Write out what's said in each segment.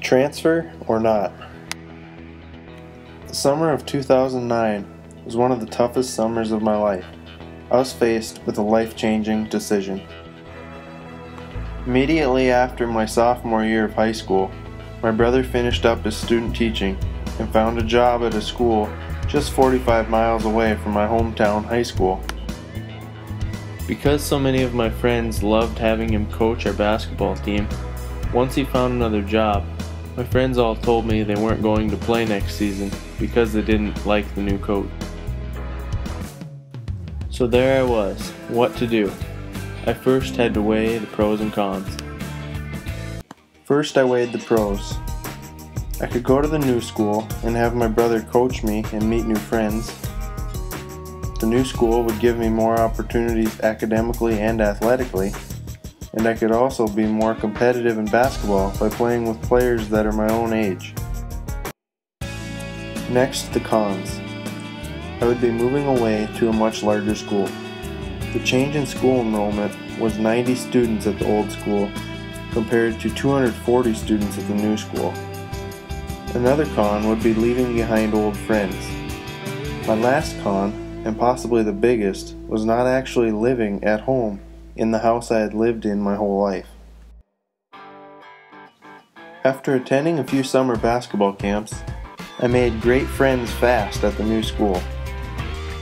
Transfer or not? The summer of 2009 was one of the toughest summers of my life. I was faced with a life-changing decision. Immediately after my sophomore year of high school, my brother finished up his student teaching and found a job at a school just 45 miles away from my hometown high school. Because so many of my friends loved having him coach our basketball team, once he found another job, my friends all told me they weren't going to play next season because they didn't like the new coach. So there I was, what to do? I first had to weigh the pros and cons. First I weighed the pros. I could go to the new school and have my brother coach me and meet new friends. The new school would give me more opportunities academically and athletically, and I could also be more competitive in basketball by playing with players that are my own age. Next, the cons. I would be moving away to a much larger school. The change in school enrollment was 90 students at the old school compared to 240 students at the new school. Another con would be leaving behind old friends. My last con, and possibly the biggest, was not actually living at home in the house I had lived in my whole life. After attending a few summer basketball camps, I made great friends fast at the new school.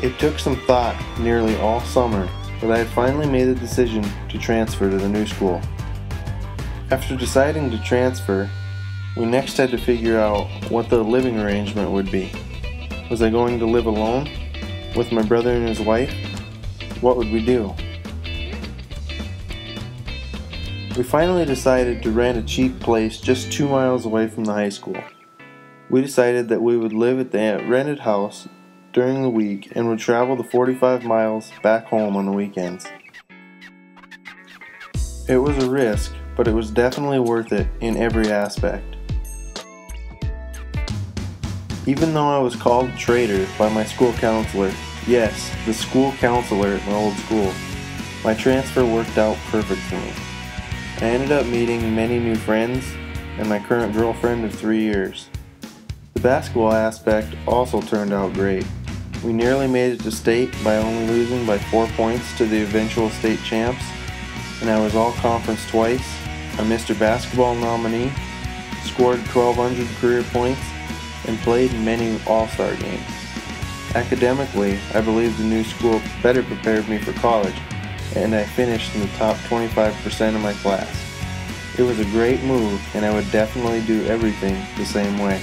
It took some thought nearly all summer, but I had finally made the decision to transfer to the new school. After deciding to transfer, we next had to figure out what the living arrangement would be. Was I going to live alone? With my brother and his wife? What would we do? We finally decided to rent a cheap place just 2 miles away from the high school. We decided that we would live at the rented house during the week and would travel the 45 miles back home on the weekends. It was a risk, but it was definitely worth it in every aspect. Even though I was called a traitor by my school counselor, yes, the school counselor at my old school, my transfer worked out perfect for me. I ended up meeting many new friends and my current girlfriend of 3 years. The basketball aspect also turned out great. We nearly made it to state by only losing by 4 points to the eventual state champs, and I was all-conference twice, a Mr. Basketball nominee, scored 1,200 career points, and played in many all-star games. Academically, I believe the new school better prepared me for college, and I finished in the top 25% of my class. It was a great move, and I would definitely do everything the same way.